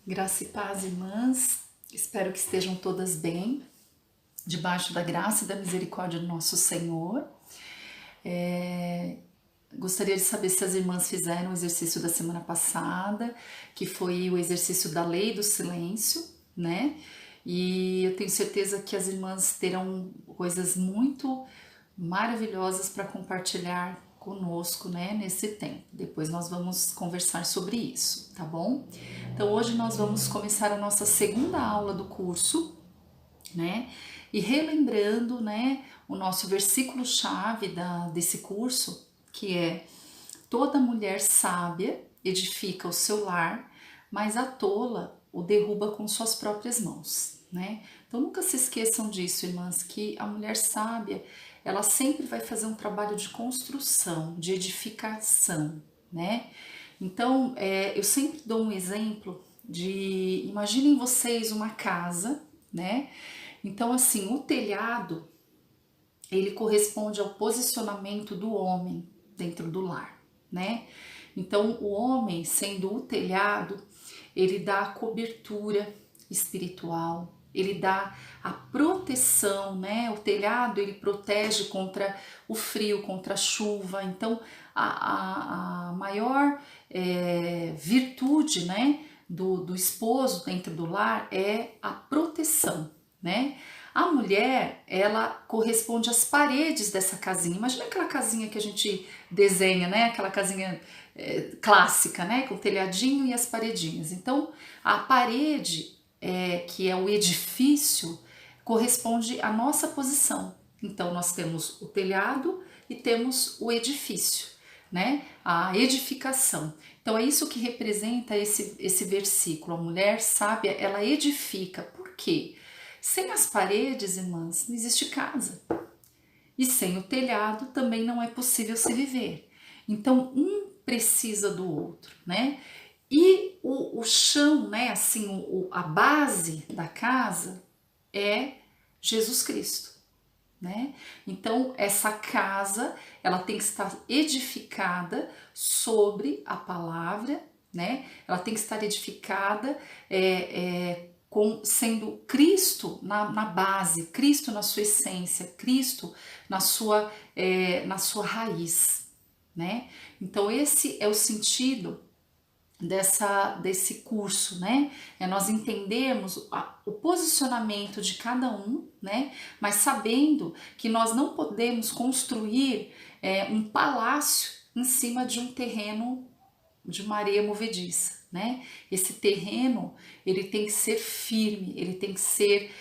Graça e paz, irmãs. Espero que estejam todas bem, debaixo da graça e da misericórdia do nosso Senhor. Gostaria de saber se as irmãs fizeram o exercício da semana passada, que foi o exercício da lei do silêncio, né? E eu tenho certeza que as irmãs terão coisas muito maravilhosas para compartilhar conosco, né, nesse tempo. Depois nós vamos conversar sobre isso, tá bom? Então hoje nós vamos começar a nossa segunda aula do curso, né? E relembrando, né, o nosso versículo chave desse curso, que é: toda mulher sábia edifica o seu lar, mas a tola o derruba com suas próprias mãos, né? Então nunca se esqueçam disso, irmãs, que a mulher sábia, ela sempre vai fazer um trabalho de construção, de edificação, né? Então, eu sempre dou um exemplo de, imaginem vocês uma casa, né? Então, assim, o telhado, ele corresponde ao posicionamento do homem dentro do lar, né? Então, o homem, sendo o telhado, ele dá a cobertura espiritual, ele dá a proteção, né? O telhado, ele protege contra o frio, contra a chuva. Então, a maior virtude, né, do esposo dentro do lar é a proteção, né? A mulher, ela corresponde às paredes dessa casinha. Imagina aquela casinha que a gente desenha, né? Aquela casinha clássica, né? Com o telhadinho e as paredinhas. Então, a parede, que é o edifício, corresponde à nossa posição. Então, nós temos o telhado e temos o edifício, né? A edificação. Então, é isso que representa esse versículo. A mulher sábia, ela edifica. Por quê? Sem as paredes, irmãs, não existe casa. E sem o telhado também não é possível se viver. Então, um precisa do outro, né? E o chão, né, assim, a base da casa é Jesus Cristo, né? Então, essa casa, ela tem que estar edificada sobre a palavra, né? Ela tem que estar edificada sendo Cristo na base, Cristo na sua essência, Cristo na sua raiz, né? Então esse é o sentido desse curso, né? É nós entendermos o posicionamento de cada um, né? Mas sabendo que nós não podemos construir um palácio em cima de um terreno de uma areia movediça, né? Esse terreno, ele tem que ser firme, ele tem que ser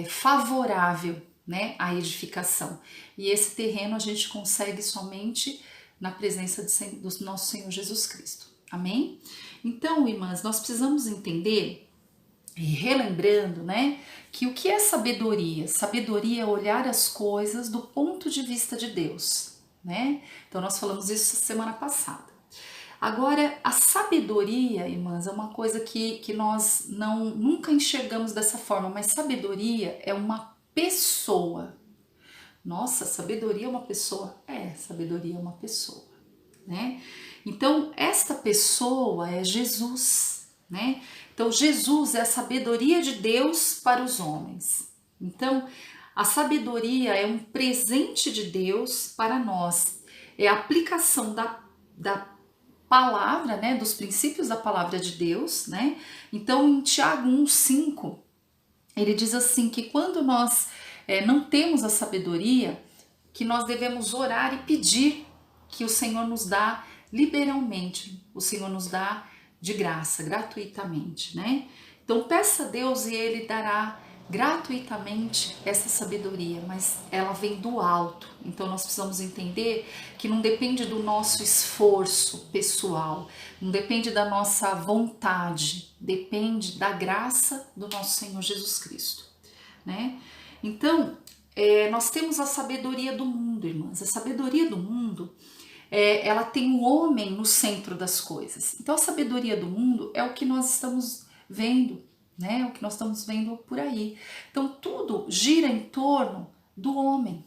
favorável, né, à edificação. E esse terreno a gente consegue somente na presença do nosso Senhor Jesus Cristo. Amém? Então, irmãs, nós precisamos entender, e relembrando, né, que o que é sabedoria? Sabedoria é olhar as coisas do ponto de vista de Deus, né? Então, nós falamos isso semana passada. Agora, a sabedoria, irmãs, é uma coisa que nós nunca enxergamos dessa forma, mas sabedoria é uma pessoa. Nossa, sabedoria é uma pessoa? Sabedoria é uma pessoa, né? Então, esta pessoa é Jesus, né? Então, Jesus é a sabedoria de Deus para os homens. Então, a sabedoria é um presente de Deus para nós. É a aplicação da palavra, né, dos princípios da palavra de Deus, né? Então, em Tiago 1,5, ele diz assim que quando nós não temos a sabedoria, que nós devemos orar e pedir que o Senhor nos dá liberalmente, o Senhor nos dá de graça, gratuitamente, né? Então, peça a Deus e Ele dará gratuitamente essa sabedoria, mas ela vem do alto. Então nós precisamos entender que não depende do nosso esforço pessoal, não depende da nossa vontade, depende da graça do nosso Senhor Jesus Cristo, né? Então, nós temos a sabedoria do mundo, irmãs. A sabedoria do mundo, ela tem o homem no centro das coisas. Então, a sabedoria do mundo é o que nós estamos vendo, né? O que nós estamos vendo por aí. Então, tudo gira em torno do homem.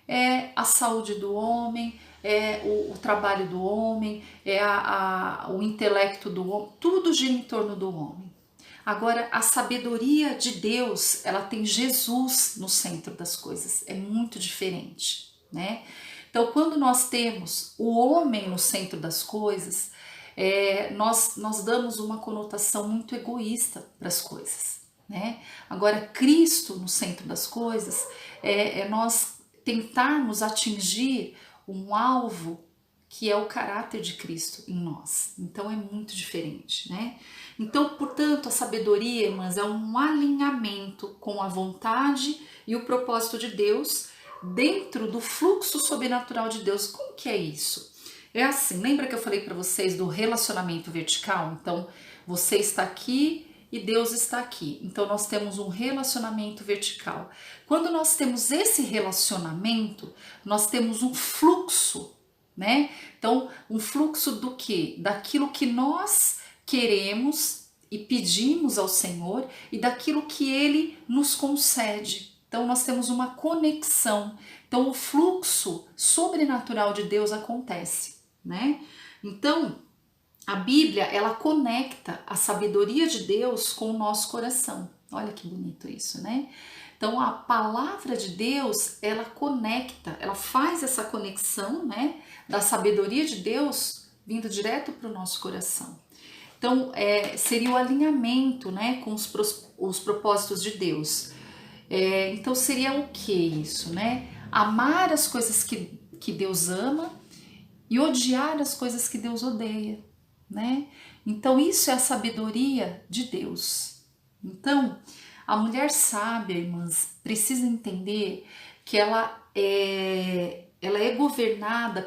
é a saúde do homem, é o trabalho do homem, é o intelecto do homem, tudo gira em torno do homem. Agora, a sabedoria de Deus, ela tem Jesus no centro das coisas, é muito diferente, né? Então, quando nós temos o homem no centro das coisas, nós damos uma conotação muito egoísta para as coisas, né? Agora, Cristo no centro das coisas é nós tentarmos atingir um alvo que é o caráter de Cristo em nós. Então é muito diferente, né? Então, portanto, a sabedoria, irmãs, é um alinhamento com a vontade e o propósito de Deus dentro do fluxo sobrenatural de Deus. Como que é isso? É assim, lembra que eu falei para vocês do relacionamento vertical? Então, você está aqui e Deus está aqui. Então, nós temos um relacionamento vertical. Quando nós temos esse relacionamento, nós temos um fluxo, né? Então, um fluxo do quê? Daquilo que nós queremos e pedimos ao Senhor e daquilo que Ele nos concede. Então, nós temos uma conexão. Então, o fluxo sobrenatural de Deus acontece, né? Então, a Bíblia, ela conecta a sabedoria de Deus com o nosso coração. Olha que bonito isso, né? Então, a palavra de Deus, ela conecta, ela faz essa conexão, né, da sabedoria de Deus vindo direto para o nosso coração. Então, seria o alinhamento, né, com os propósitos de Deus. Então, seria o que isso, né? Amar as coisas que Deus ama e odiar as coisas que Deus odeia, né? Então, isso é a sabedoria de Deus. Então, a mulher sábia, irmãs, precisa entender que ela é governada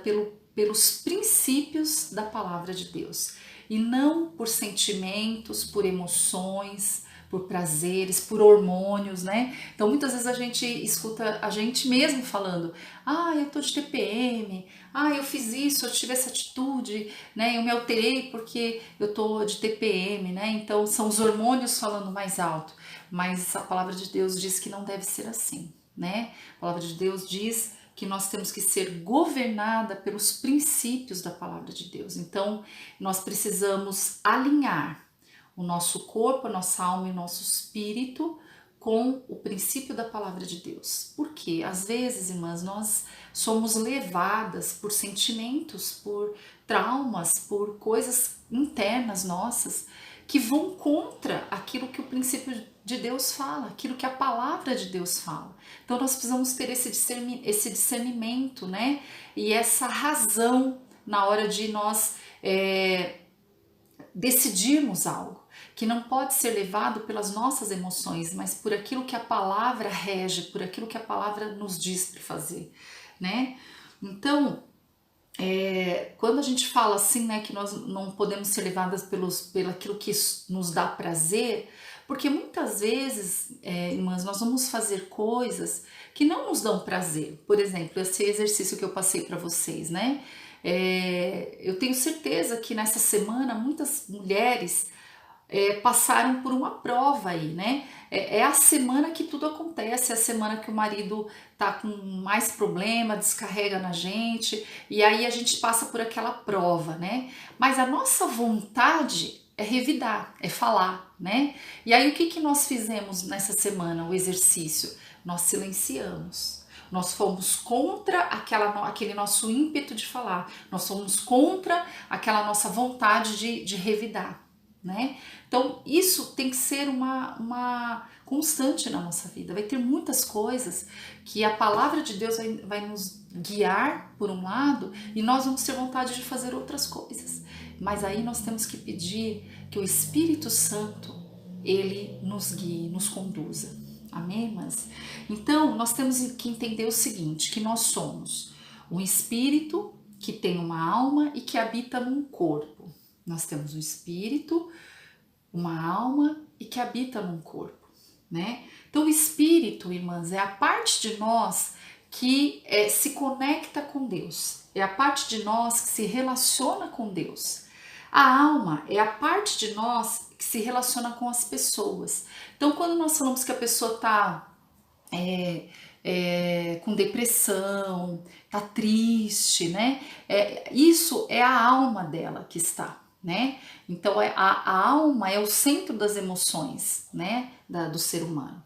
pelos princípios da palavra de Deus e não por sentimentos, por emoções, por prazeres, por hormônios, né? Então muitas vezes a gente escuta a gente mesmo falando: ah, eu tô de TPM, ah, eu fiz isso, eu tive essa atitude, né? Eu me alterei porque eu tô de TPM, né? Então são os hormônios falando mais alto, mas a palavra de Deus diz que não deve ser assim, né? A palavra de Deus diz que nós temos que ser governada pelos princípios da palavra de Deus. Então, nós precisamos alinhar o nosso corpo, a nossa alma e o nosso espírito com o princípio da palavra de Deus. Porque às vezes, irmãs, nós somos levadas por sentimentos, por traumas, por coisas internas nossas que vão contra aquilo que o princípio de Deus fala, aquilo que a palavra de Deus fala. Então nós precisamos ter esse discernimento, né? E essa razão na hora de nós decidirmos algo, que não pode ser levado pelas nossas emoções, mas por aquilo que a palavra rege, por aquilo que a palavra nos diz para fazer, né? Então, quando a gente fala assim, né, que nós não podemos ser levadas pelo aquilo que nos dá prazer, porque muitas vezes, irmãs, nós vamos fazer coisas que não nos dão prazer. Por exemplo, esse exercício que eu passei para vocês, né? Eu tenho certeza que nessa semana muitas mulheres passaram por uma prova aí, né? É a semana que tudo acontece, é a semana que o marido tá com mais problema, descarrega na gente, e aí a gente passa por aquela prova, né? Mas a nossa vontade é revidar, é falar, né? E aí o que nós fizemos nessa semana, o exercício? Nós silenciamos. Nós fomos contra aquele nosso ímpeto de falar, nós fomos contra aquela nossa vontade de revidar, né? Então isso tem que ser uma constante na nossa vida. Vai ter muitas coisas que a palavra de Deus vai nos guiar por um lado e nós vamos ter vontade de fazer outras coisas, mas aí nós temos que pedir que o Espírito Santo ele nos guie, nos conduza. Amém, irmãs? Então nós temos que entender o seguinte, que nós somos um espírito que tem uma alma e que habita num corpo. Nós temos um espírito, uma alma e que habita num corpo, né? Então o espírito, irmãs, é a parte de nós que se conecta com Deus, é a parte de nós que se relaciona com Deus. A alma é a parte de nós que se relaciona com as pessoas. Então quando nós falamos que a pessoa está com depressão, tá triste, né? Isso é a alma dela que está, né? Então a alma é o centro das emoções, né? Do ser humano.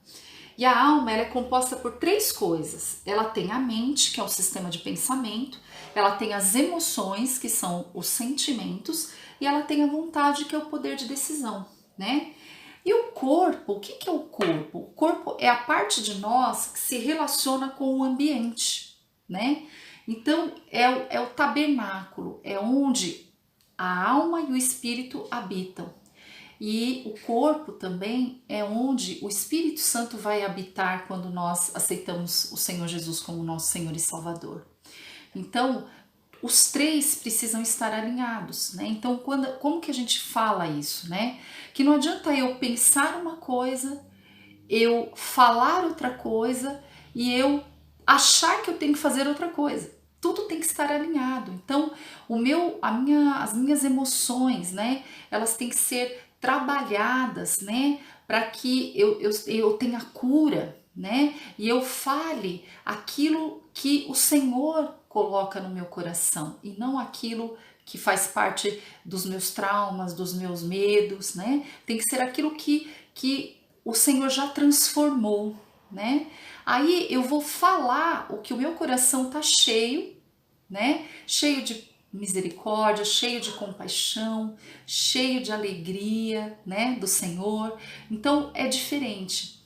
E a alma ela é composta por três coisas. Ela tem a mente, que é o sistema de pensamento, ela tem as emoções, que são os sentimentos, e ela tem a vontade, que é o poder de decisão, né? E o corpo, o que é o corpo? O corpo é a parte de nós que se relaciona com o ambiente, né? Então é o tabernáculo, é onde a alma e o espírito habitam. E o corpo também é onde o Espírito Santo vai habitar quando nós aceitamos o Senhor Jesus como nosso Senhor e Salvador. Então, os três precisam estar alinhados, né? Então, como que a gente fala isso, né? Que não adianta eu pensar uma coisa, eu falar outra coisa e eu achar que eu tenho que fazer outra coisa. Tudo tem que estar alinhado. Então, as minhas emoções, né? Elas têm que ser trabalhadas, né? Para que eu tenha cura, né? E eu fale aquilo que o Senhor coloca no meu coração e não aquilo que faz parte dos meus traumas, dos meus medos, né? Tem que ser aquilo que o Senhor já transformou, né? Aí eu vou falar o que o meu coração tá cheio, né? Cheio de misericórdia, cheio de compaixão, cheio de alegria, né? Do Senhor. Então é diferente.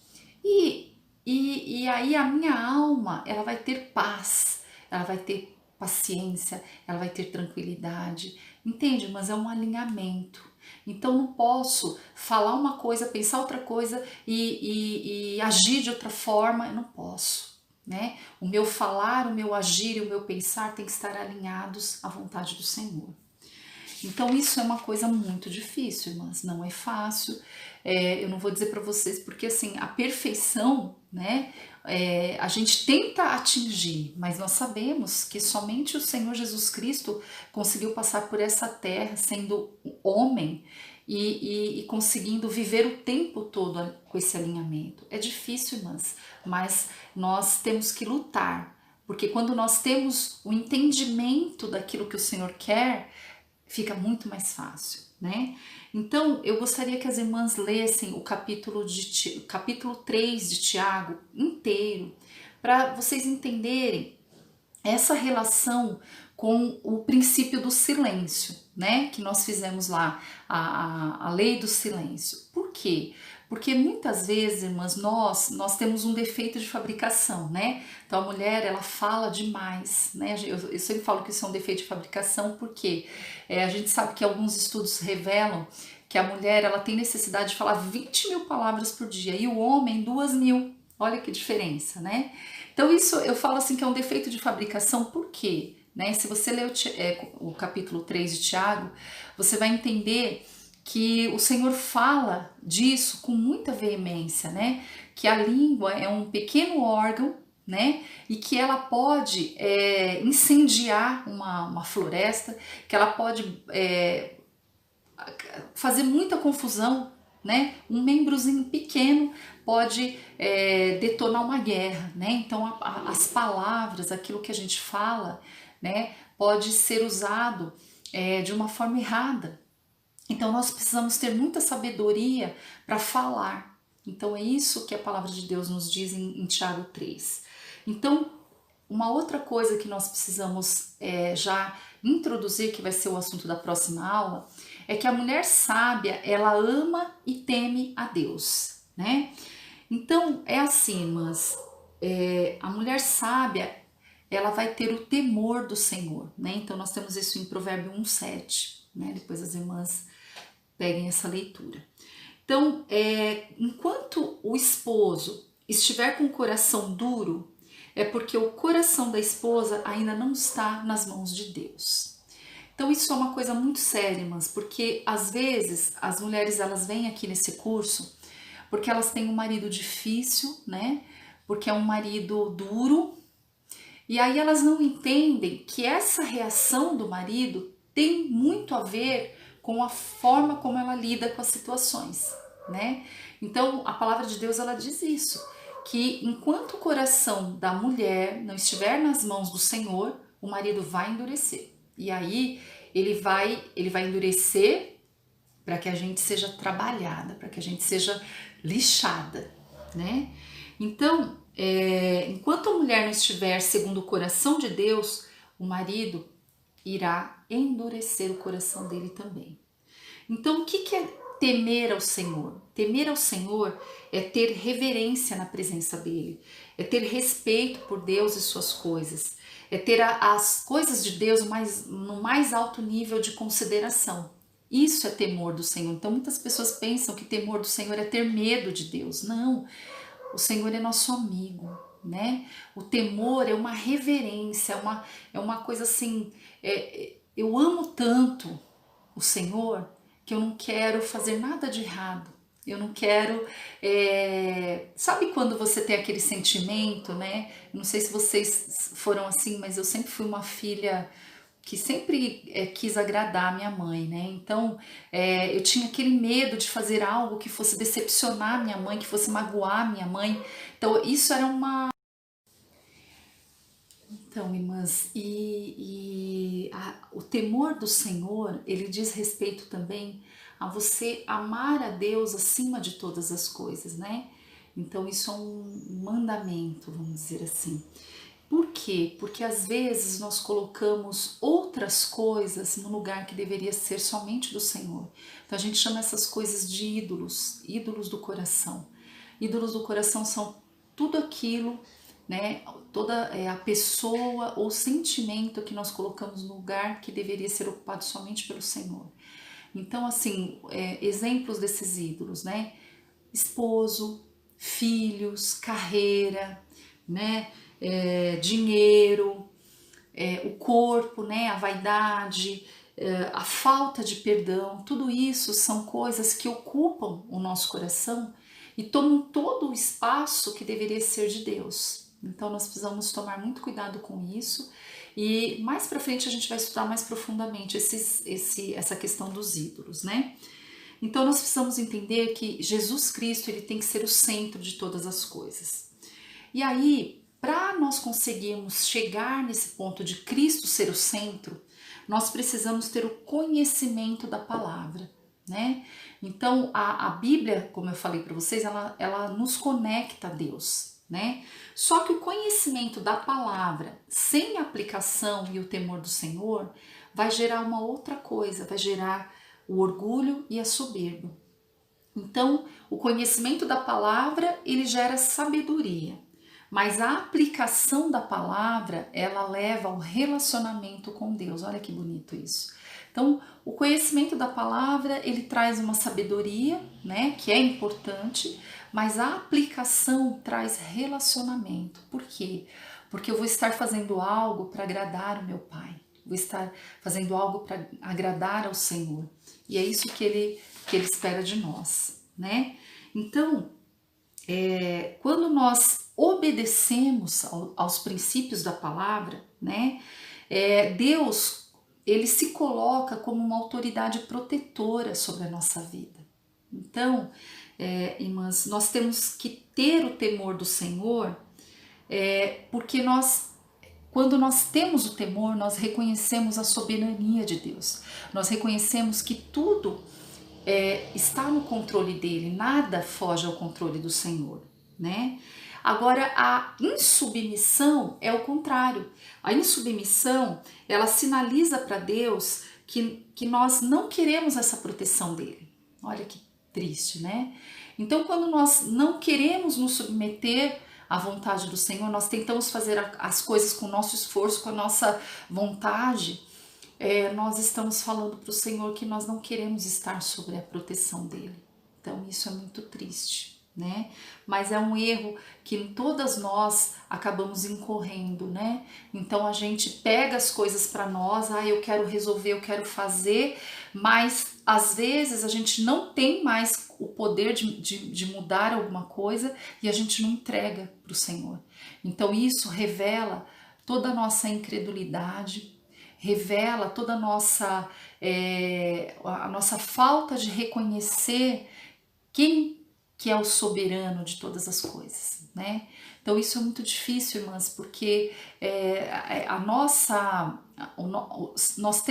E aí a minha alma, ela vai ter paz, ela vai ter paciência, ela vai ter tranquilidade, entende? Mas é um alinhamento. Então não posso falar uma coisa, pensar outra coisa e agir de outra forma, eu não posso, né? O meu falar, o meu agir e o meu pensar tem que estar alinhados à vontade do Senhor. Então isso é uma coisa muito difícil, irmãs, não é fácil. Eu não vou dizer para vocês porque assim a perfeição, né? A gente tenta atingir, mas nós sabemos que somente o Senhor Jesus Cristo conseguiu passar por essa terra sendo homem e conseguindo viver o tempo todo com esse alinhamento. É difícil, irmãs, mas nós temos que lutar, porque quando nós temos o entendimento daquilo que o Senhor quer, fica muito mais fácil, né? Então, eu gostaria que as irmãs lessem o capítulo 3 de Tiago inteiro, para vocês entenderem essa relação com o princípio do silêncio, né? Que nós fizemos lá, a lei do silêncio. Por quê? Porque muitas vezes, irmãs, nós temos um defeito de fabricação, né? Então a mulher, ela fala demais, né? Eu sempre falo que isso é um defeito de fabricação, porque a gente sabe que alguns estudos revelam que a mulher, ela tem necessidade de falar 20 mil palavras por dia e o homem 2.000. Olha que diferença, né? Então isso eu falo assim que é um defeito de fabricação, por quê? Né? Se você ler o capítulo 3 de Tiago, você vai entender que o Senhor fala disso com muita veemência, né? Que a língua é um pequeno órgão, né? E que ela pode incendiar uma floresta, que ela pode fazer muita confusão, né? Um membrozinho pequeno pode detonar uma guerra, né? Então as palavras, aquilo que a gente fala, né? Pode ser usado de uma forma errada. Então nós precisamos ter muita sabedoria para falar. Então é isso que a palavra de Deus nos diz em Tiago 3. Então uma outra coisa que nós precisamos já introduzir, que vai ser o assunto da próxima aula, é que a mulher sábia, ela ama e teme a Deus, né? Então é assim, irmãs, a mulher sábia, ela vai ter o temor do Senhor, né? Então nós temos isso em Provérbio 1:7, né? Depois as irmãs peguem essa leitura. Então, enquanto o esposo estiver com o coração duro, é porque o coração da esposa ainda não está nas mãos de Deus. Então isso é uma coisa muito séria, irmãs, porque às vezes as mulheres, elas vêm aqui nesse curso porque elas têm um marido difícil, né? Porque é um marido duro, e aí elas não entendem que essa reação do marido tem muito a ver com a forma como ela lida com as situações, né? Então a palavra de Deus, ela diz isso, que enquanto o coração da mulher não estiver nas mãos do Senhor, o marido vai endurecer. E aí ele vai endurecer para que a gente seja trabalhada, para que a gente seja lixada, né? Então, enquanto a mulher não estiver segundo o coração de Deus, o marido irá endurecer o coração dele também. Então, o que é temer ao Senhor? Temer ao Senhor é ter reverência na presença dele, é ter respeito por Deus e suas coisas, é ter as coisas de Deus no mais alto nível de consideração. Isso é temor do Senhor. Então, muitas pessoas pensam que temor do Senhor é ter medo de Deus. Não, o Senhor é nosso amigo, né? O temor é uma reverência, é uma coisa assim, eu amo tanto o Senhor que eu não quero fazer nada de errado. Eu não quero. Sabe quando você tem aquele sentimento, né? Eu não sei se vocês foram assim, mas eu sempre fui uma filha que sempre quis agradar a minha mãe, né? Então eu tinha aquele medo de fazer algo que fosse decepcionar minha mãe, que fosse magoar minha mãe. Então isso era uma. Então, irmãs, o temor do Senhor, ele diz respeito também a você amar a Deus acima de todas as coisas, né? Então, isso é um mandamento, vamos dizer assim. Por quê? Porque às vezes nós colocamos outras coisas no lugar que deveria ser somente do Senhor. Então, a gente chama essas coisas de ídolos, ídolos do coração. Ídolos do coração são tudo aquilo, né, toda a pessoa ou sentimento que nós colocamos no lugar que deveria ser ocupado somente pelo Senhor. Então, assim, exemplos desses ídolos, né? Esposo, filhos, carreira, né? Dinheiro, o corpo, né? A vaidade, a falta de perdão, tudo isso são coisas que ocupam o nosso coração e tomam todo o espaço que deveria ser de Deus. Então nós precisamos tomar muito cuidado com isso e mais para frente a gente vai estudar mais profundamente essa questão dos ídolos, né? Então nós precisamos entender que Jesus Cristo ele tem que ser o centro de todas as coisas. E aí, para nós conseguirmos chegar nesse ponto de Cristo ser o centro, nós precisamos ter o conhecimento da palavra, né? Então a Bíblia, como eu falei para vocês, ela nos conecta a Deus, né? Só que o conhecimento da palavra sem aplicação e o temor do Senhor vai gerar uma outra coisa, vai gerar o orgulho e a soberba. Então, o conhecimento da palavra, ele gera sabedoria, mas a aplicação da palavra, ela leva ao relacionamento com Deus. Olha que bonito isso. Então, o conhecimento da palavra, ele traz uma sabedoria, né, que é importante, mas a aplicação traz relacionamento. Por quê? Porque eu vou estar fazendo algo para agradar o meu Pai. Vou estar fazendo algo para agradar ao Senhor. E é isso que ele espera de nós, né? Então, quando nós obedecemos aos princípios da palavra, né? Deus, ele se coloca como uma autoridade protetora sobre a nossa vida. Então, irmãs, nós temos que ter o temor do Senhor, porque quando nós temos o temor, nós reconhecemos a soberania de Deus. Nós reconhecemos que tudo está no controle dele, nada foge ao controle do Senhor, né? Agora, a insubmissão é o contrário. A insubmissão, ela sinaliza para Deus que nós não queremos essa proteção dele. Olha que triste, né? Então, quando nós não queremos nos submeter à vontade do Senhor, nós tentamos fazer as coisas com o nosso esforço, com a nossa vontade, nós estamos falando para o Senhor que nós não queremos estar sob a proteção dele. Então isso é muito triste, né? Mas é um erro que todas nós acabamos incorrendo, né? Então a gente pega as coisas para nós, eu quero resolver, eu quero fazer, mas às vezes a gente não tem mais o poder de mudar alguma coisa e a gente não entrega para o Senhor. Então isso revela toda a nossa incredulidade, revela toda a nossa falta de reconhecer quem que é o soberano de todas as coisas, né? Então isso é muito difícil, irmãs, porque nós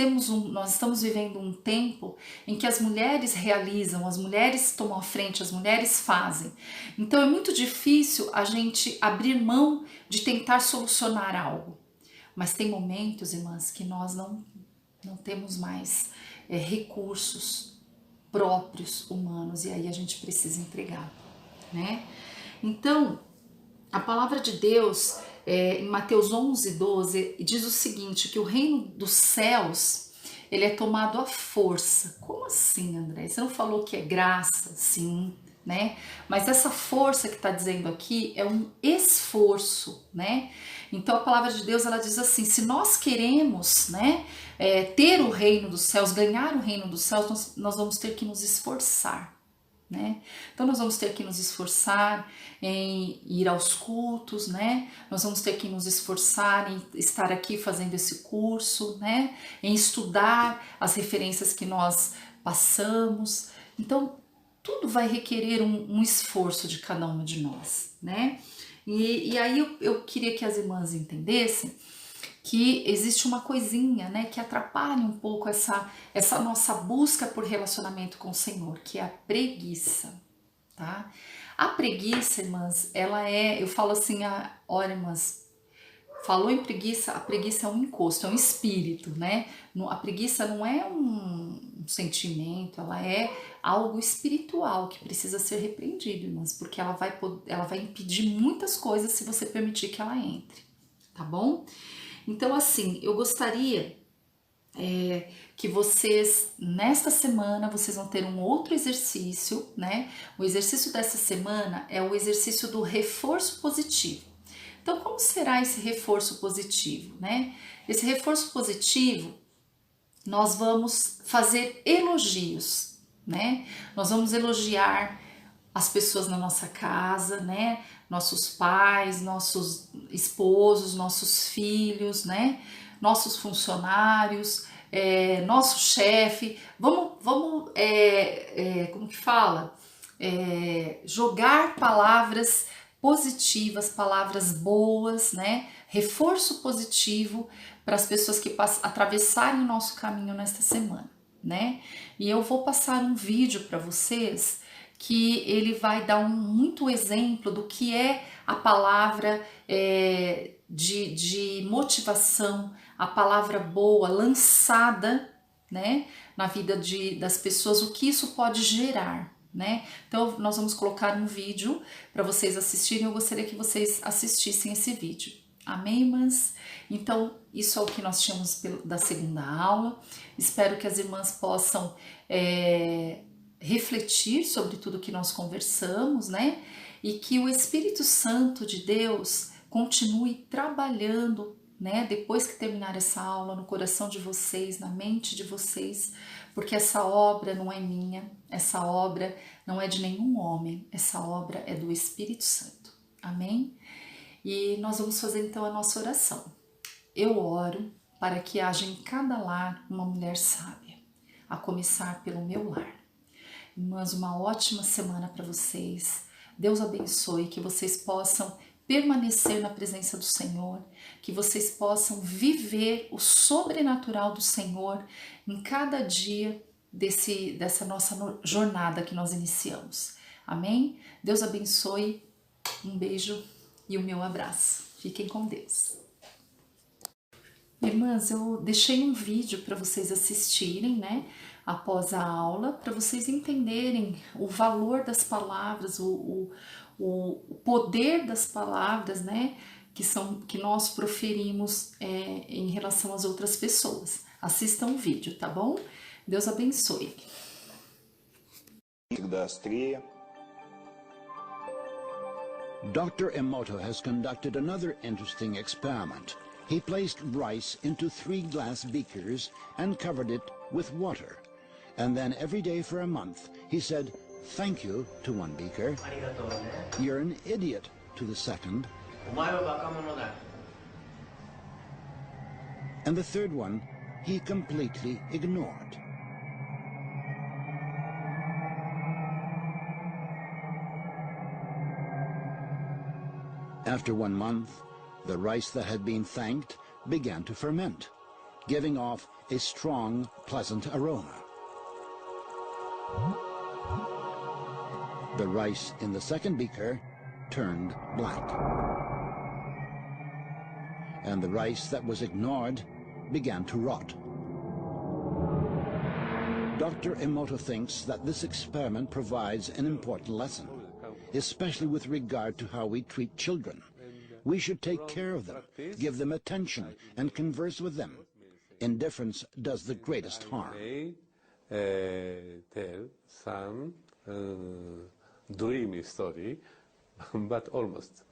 estamos vivendo um tempo em que as mulheres realizam, as mulheres tomam a frente, as mulheres fazem. Então é muito difícil a gente abrir mão de tentar solucionar algo. Mas tem momentos, irmãs, que nós não temos mais recursos próprios humanos, e aí a gente precisa entregar, né? Então, a palavra de Deus, em Mateus 11:12, diz o seguinte, que o reino dos céus, ele é tomado à força. Como assim, André? Você não falou que é graça? Sim, né? Mas essa força que está dizendo aqui é um esforço, né? Então a palavra de Deus, ela diz assim, se nós queremos, né, ter o reino dos céus, ganhar o reino dos céus, nós vamos ter que nos esforçar, né? Então nós vamos ter que nos esforçar em ir aos cultos, né? Nós vamos ter que nos esforçar em estar aqui fazendo esse curso, né? Em estudar as referências que nós passamos. Então tudo vai requerer um esforço de cada uma de nós, né? E aí eu queria que as irmãs entendessem que existe uma coisinha, né, que atrapalha um pouco essa nossa busca por relacionamento com o Senhor, que é a preguiça, tá? A preguiça, irmãs, ela eu falo assim, olha, irmãs, falou em preguiça, a preguiça é um encosto, é um espírito, né? A preguiça não é um sentimento, ela é algo espiritual que precisa ser repreendido, irmãs, porque ela vai impedir muitas coisas se você permitir que ela entre, tá bom? Então, assim, eu gostaria que vocês, nesta semana, vocês vão ter um outro exercício, né? O exercício dessa semana é o exercício do reforço positivo. Então, como será esse reforço positivo, né? Esse reforço positivo, nós vamos fazer elogios, né? Nós vamos elogiar as pessoas na nossa casa, né? Nossos pais, nossos esposos, nossos filhos, né? Nossos funcionários, nosso chefe. Vamos como que fala? Jogar palavras positivas, palavras boas, né? Reforço positivo para as pessoas que atravessarem o nosso caminho nesta semana, né? E eu vou passar um vídeo para vocês que ele vai dar muito exemplo do que é a palavra de motivação, a palavra boa lançada, né, na vida das pessoas, o que isso pode gerar, né? Então nós vamos colocar um vídeo para vocês assistirem. Eu gostaria que vocês assistissem esse vídeo. Amém, irmãs? Então isso é o que nós tínhamos da segunda aula. Espero que as irmãs possam refletir sobre tudo que nós conversamos, né? E que o Espírito Santo de Deus continue trabalhando, né? Depois que terminar essa aula, no coração de vocês, na mente de vocês, porque essa obra não é minha, essa obra não é de nenhum homem, essa obra é do Espírito Santo. Amém? E nós vamos fazer então a nossa oração. Eu oro para que haja em cada lar uma mulher sábia, a começar pelo meu lar. Irmãs, uma ótima semana para vocês. Deus abençoe, que vocês possam permanecer na presença do Senhor, que vocês possam viver o sobrenatural do Senhor em cada dia dessa nossa jornada que nós iniciamos. Amém? Deus abençoe, um beijo e o meu abraço. Fiquem com Deus. Irmãs, eu deixei um vídeo para vocês assistirem, né? Após a aula, para vocês entenderem o valor das palavras, o poder das palavras, né, que nós proferimos em relação às outras pessoas. Assistam o vídeo, tá bom? Deus abençoe. Dr. Emoto has conducted another interesting experiment. He placed rice into 3 glass beakers and covered it with water. And then every day for a month, he said, "Thank you" to one beaker, "You're an idiot" to the second, and the third one he completely ignored. After 1 month, the rice that had been thanked began to ferment, giving off a strong, pleasant aroma. The rice in the second beaker turned black. And the rice that was ignored began to rot. Dr. Emoto thinks that this experiment provides an important lesson, especially with regard to how we treat children. We should take care of them, give them attention, and converse with them. Indifference does the greatest harm. Tell some dreamy story, but almost.